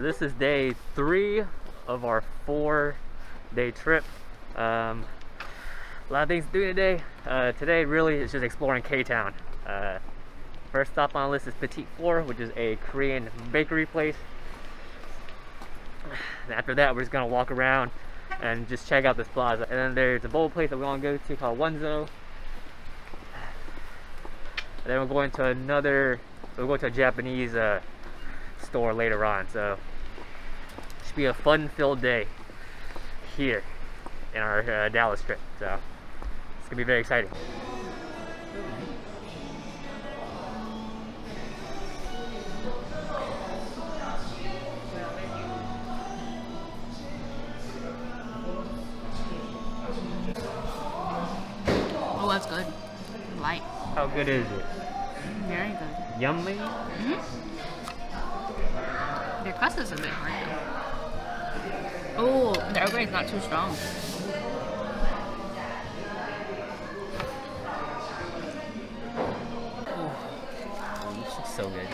This is day 3 of our 4-day trip. A lot of things to do today. Today really is just exploring K-Town. First stop on the list is Petite Four, which is a Korean bakery place. And after that, we're just gonna walk around and just check out this plaza. And then there's a bowl place that we want to go to called Wonzo. And then we'll go into we'll go to a Japanese store later on. So it should be a fun-filled day here in our Dallas trip. So it's gonna be very exciting. Oh, that's good. Light. How good is it? Very good. Yummy? Their crust is a bit hard though. Oh, the Earl Grey is not too strong. Oh, this is so good.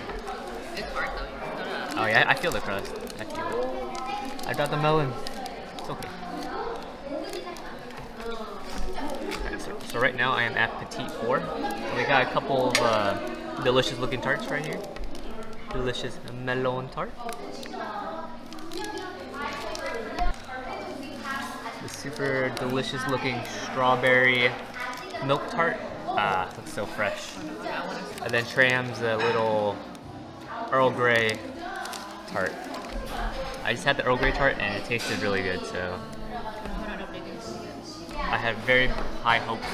It's hard though. Oh yeah, I feel the crust. I feel it. I got the melon. It's okay. So right now I am at Petite Four. And we got a couple of delicious looking tarts right here. Delicious melon tart. The super delicious looking strawberry milk tart. Looks so fresh. And then Tram's little Earl Grey tart. I just had the Earl Grey tart and it tasted really good, so I had very high hopes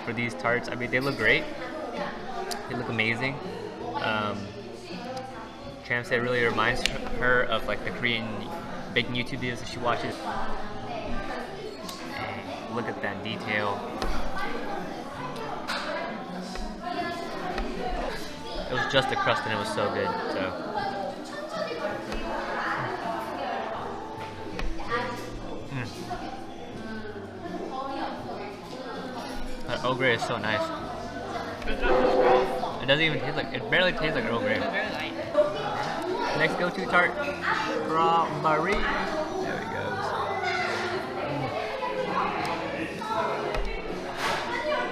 for these tarts. I mean, they look great. They look amazing. Tram said it really reminds her of like the Korean baking YouTube videos that she watches. And look at that detail. It was just a crust and it was so good. So. That Earl Grey is so nice. It doesn't even taste like, it barely tastes like Earl Grey. Next go-to tart, strawberry. There it goes.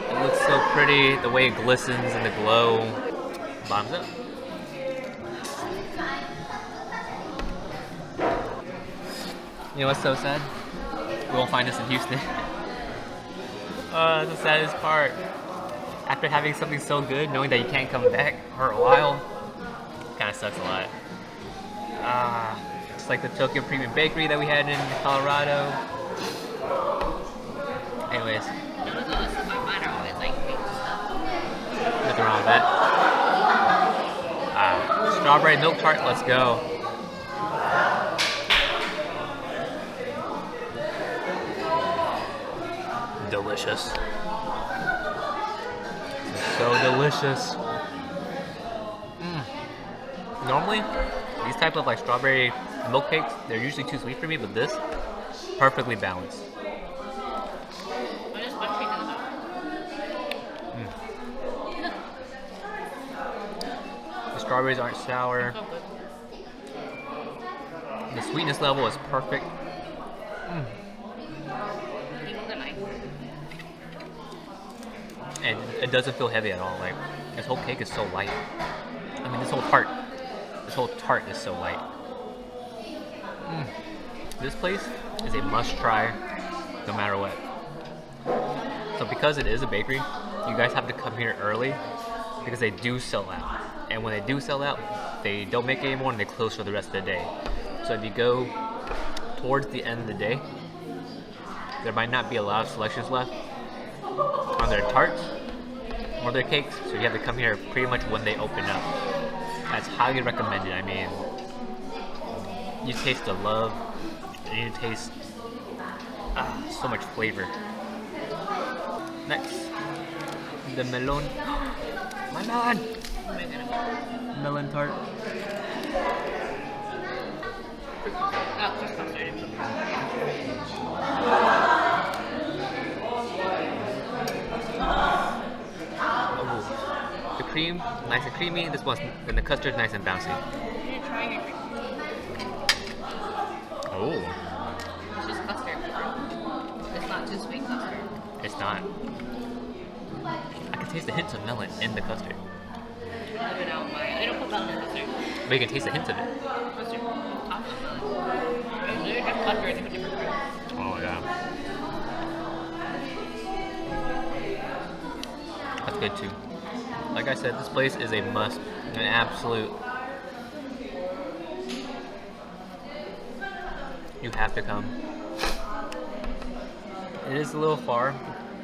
It looks so pretty, the way it glistens and the glow. Bottoms up. You know what's so sad? We won't find this in Houston. That's the saddest part. After having something so good, knowing that you can't come back for a while, kind of sucks a lot. It's like the Tokyo Premium Bakery that we had in Colorado. Anyways. Nothing wrong with that. Strawberry milk tart, let's go. Delicious. So delicious. Normally, these type of like strawberry milk cakes, they're usually too sweet for me, but this, perfectly balanced. The strawberries aren't sour. The sweetness level is perfect. And it doesn't feel heavy at all. Like, this whole cake is so light. I mean, this whole tart is so light. This place is a must-try, no matter what. So because it is a bakery, you guys have to come here early because they do sell out. And when they do sell out, they don't make it anymore and they close for the rest of the day. So if you go towards the end of the day, there might not be a lot of selections left on their tarts or their cakes, so you have to come here pretty much when they open up. That's highly recommended. I mean, you taste the love and you taste so much flavor. Next, the melon. My melon! Melon tart. cream, nice and creamy. This one's, and the custard's nice and bouncy. Oh. It's just custard. It's not too sweet custard. It's not. I can taste the hints of melon in the custard. I don't put melon in custard. But you can taste the hints of it. Custard on top of melon. They have custard in different fruits. Oh yeah. That's good too. Like I said, this place is a must. An absolute. You have to come. It is a little far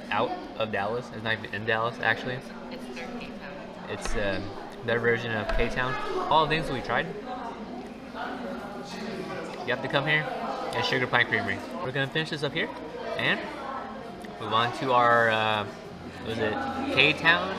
out of Dallas. It's not even in Dallas, actually. It's their K-Town. It's their version of K-Town. All the things that we tried, you have to come here and Sugar Pine Creamery. We're gonna finish this up here and move on to our, what was it, K-Town?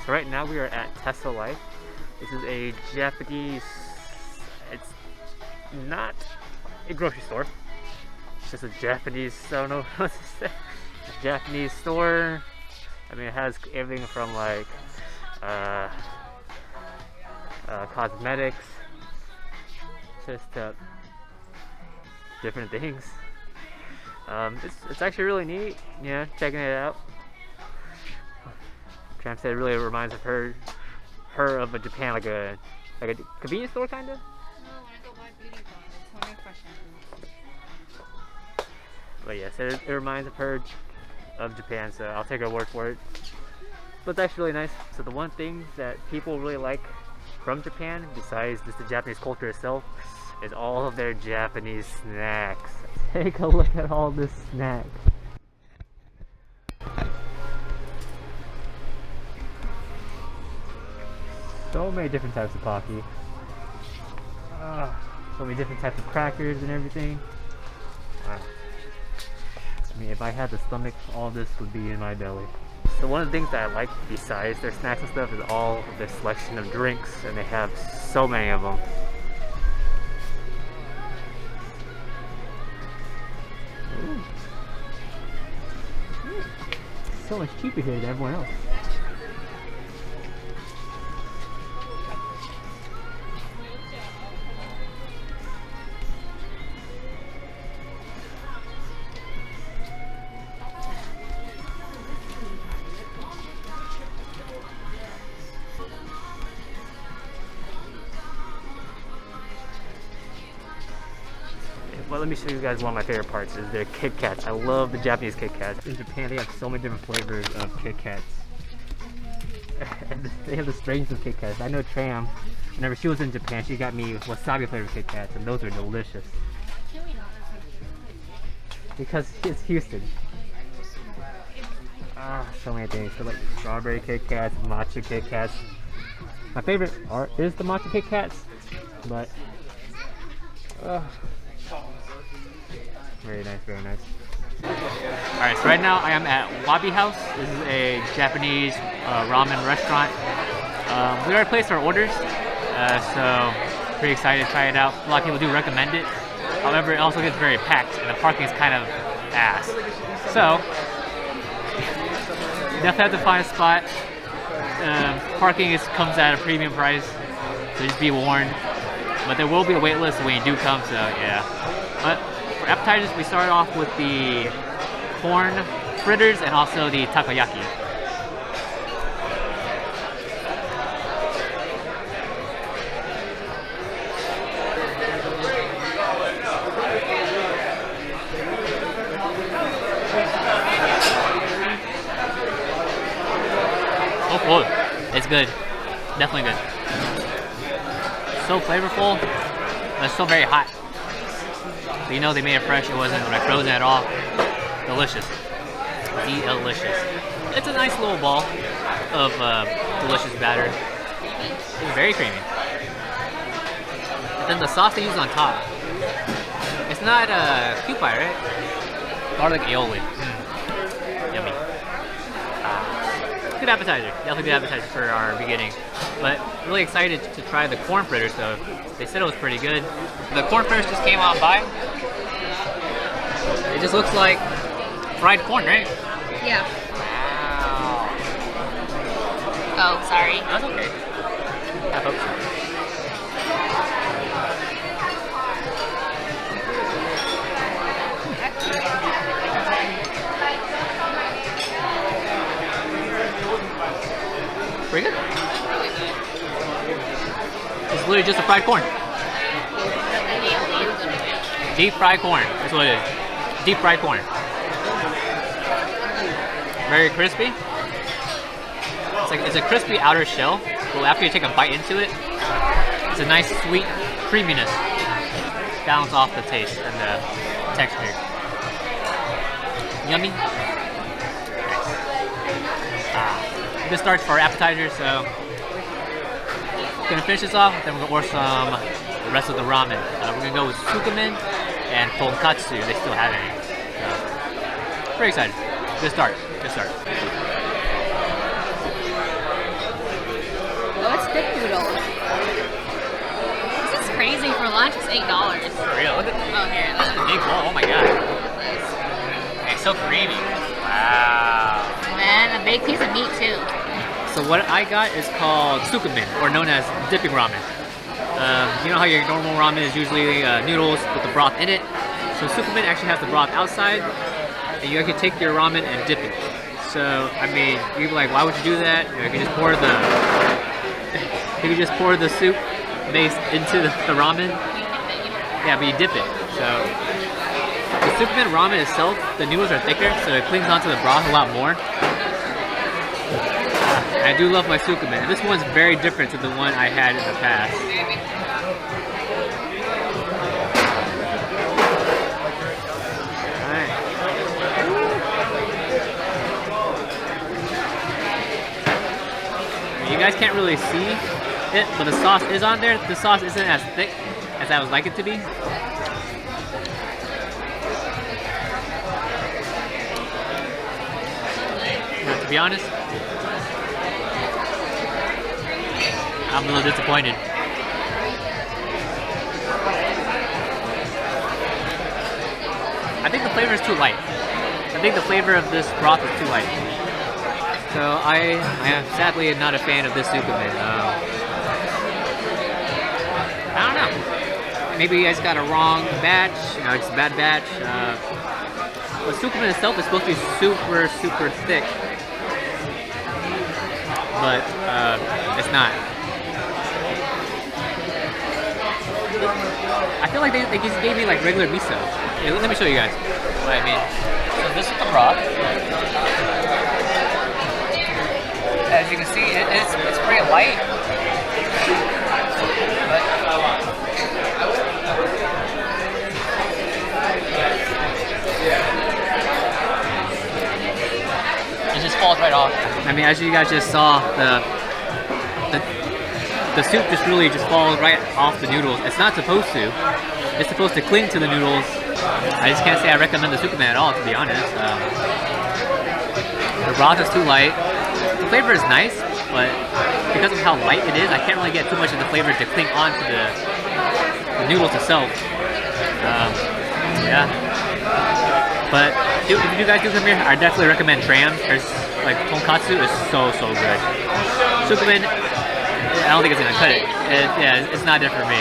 So right now we are at State Hwy. This is a Japanese, it's not a grocery store. It's just a Japanese, I don't know what to say. It's a Japanese store. I mean, it has everything from like cosmetics, just different things. It's actually really neat, yeah, checking it out. Tramp said it really reminds of her of a Japan, like a convenience store kinda. No, when I go buy beauty products, it's only fresh shampoo. But yes, it reminds of her of Japan, so I'll take her word for it. But it's actually really nice. So the one thing that people really like from Japan, besides just the Japanese culture itself, is all of their Japanese snacks. Take a look at all this snack. So many different types of pocky. So many different types of crackers and everything. I mean, if I had the stomach, all this would be in my belly. So one of the things that I like besides their snacks and stuff is all of their selection of drinks, and they have so many of them. So much cheaper here than everyone else. Well, let me show you guys one of my favorite parts is their Kit Kats. I love the Japanese Kit Kats. In Japan, they have so many different flavors of Kit Kats. And they have the strangest of Kit Kats. I know Tram, whenever she was in Japan, she got me wasabi flavored Kit Kats, and those are delicious. Because it's Houston. So many things. So like strawberry Kit Kats, matcha Kit Kats. My favorite is the matcha Kit Kats, but very nice, very nice. Alright, so right now I am at Wabi House. This is a Japanese ramen restaurant. We already placed our orders, so pretty excited to try it out. A lot of people do recommend it. However, it also gets very packed and the parking is kind of ass. So, you definitely have to find a spot. Parking comes at a premium price, so just be warned. But there will be a wait list when you do come, so yeah. But for appetizers, we start off with the corn fritters and also the takoyaki. Oh, it's good. Definitely good. So flavorful, but it's still very hot. But you know they made it fresh, it wasn't like frozen at all. Delicious. Delicious. It's a nice little ball of delicious batter. creamy. It's very creamy. And then the sauce they use on top. It's not cube pie, right? Garlic aioli. Yummy. Good appetizer. Definitely good appetizer for our beginning. But really excited to try the corn fritters though. They said it was pretty good. The corn fritters just came on by. It just looks like fried corn, right? Yeah. Wow. Oh, sorry. That's okay. I hope so. Pretty good. It's literally just a fried corn. Deep fried corn. That's what it is. Deep fried corn. Very crispy. It's a crispy outer shell, but after you take a bite into it, it's a nice sweet creaminess. Balance off the taste and the texture. Yummy. This starts for our appetizer, so we're gonna finish this off. Then we're gonna order some the rest of the ramen. We're gonna go with sukumen and tonkatsu. They still have any. So, pretty excited. Good start. Good start. Oh, it's thick noodles. This is crazy for lunch. It's $8. For real. Look at Oh, here. that's a big bowl. Oh my god. It's so creamy. Wow. And a big piece of meat too. So what I got is called sukumen, or known as dipping ramen. You know how your normal ramen is usually noodles with the broth in it? So sukumen actually has the broth outside, and you can take your ramen and dip it. So, I mean, you'd be like, why would you do that? You can just pour the soup base into the ramen. Yeah, but you dip it. So, the sukumen ramen itself, the noodles are thicker, so it clings onto the broth a lot more. I do love my sukumen. This one's very different to the one I had in the past. Alright. You guys can't really see it, but the sauce is on there. The sauce isn't as thick as I would like it to be. Now, to be honest, I'm a little disappointed. I think the flavor is too light. I think the flavor of this broth is too light. So I am sadly not a fan of this sukumen. I don't know. Maybe you guys got a wrong batch. You know, it's a bad batch. The sukumen itself is supposed to be super, super thick, but it's not. I feel like they just gave me like regular miso. Yeah, let me show you guys what I mean. So this is the broth. As you can see, it's pretty light. But it just falls right off. I mean, as you guys just saw, the soup just really just falls right off the noodles. It's not supposed to. It's supposed to cling to the noodles. I just can't say I recommend the sukumen at all, to be honest. The broth is too light. The flavor is nice, but because of how light it is, I can't really get too much of the flavor to cling onto the noodles itself. Yeah. But if you guys do come here, I definitely recommend Tram. There's like tonkatsu is so good. Sukumen, I don't think it's gonna cut it. Yeah, it's not it for me.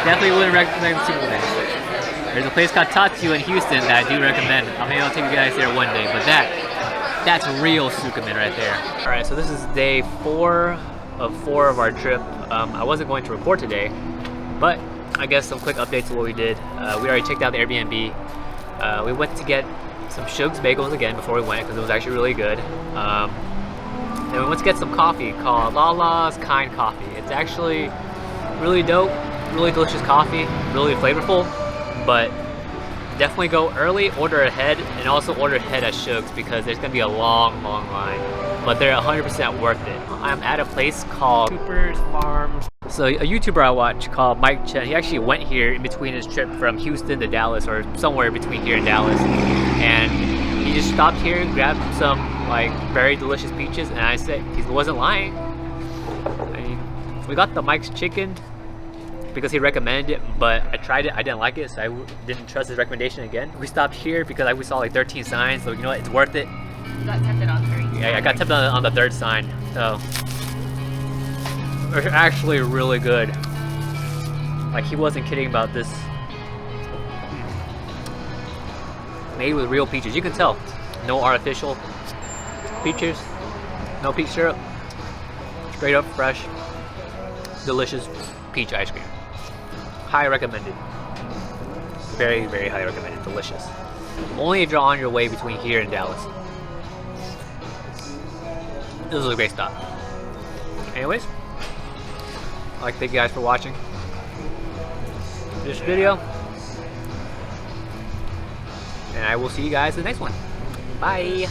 Definitely wouldn't recommend sukumen. There's a place called Tatsu in Houston that I do recommend. Maybe I'll take you guys there one day, but that's real sukumen right there. Alright, so this is day 4 of 4 of our trip. I wasn't going to record today, but I guess some quick updates of what we did. We already checked out the Airbnb. We went to get some Shug's bagels again before we went because it was actually really good. And we went to get some coffee called Lala's Kind Coffee. It's actually really dope, really delicious coffee, really flavorful, but definitely go early, order ahead, and also order ahead at Shug's because there's gonna be a long line. but they're 100% worth it. I'm at a place called Cooper's Farms. So a YouTuber I watch called Mike Chen, he actually went here in between his trip from Houston to Dallas, or somewhere between here and Dallas, and he just stopped here and grabbed some like very delicious peaches, and I said he wasn't lying. I mean, we got the Mike's chicken because he recommended it, but I tried it, I didn't like it, so I didn't trust his recommendation again. We stopped here because we saw like 13 signs, so you know what, it's worth it. You got tempted on 3. Yeah, I got tipped on the 3rd sign, so they're actually really good. Like, he wasn't kidding about this. Made with real peaches. You can tell, no artificial peaches, no peach syrup, straight up fresh, delicious peach ice cream. Highly recommended. Very, very highly recommended. Delicious. Only if you're on your way between here and Dallas. This was a great stop. Anyways, I'd like to thank you guys for watching this video, and I will see you guys in the next one. Bye.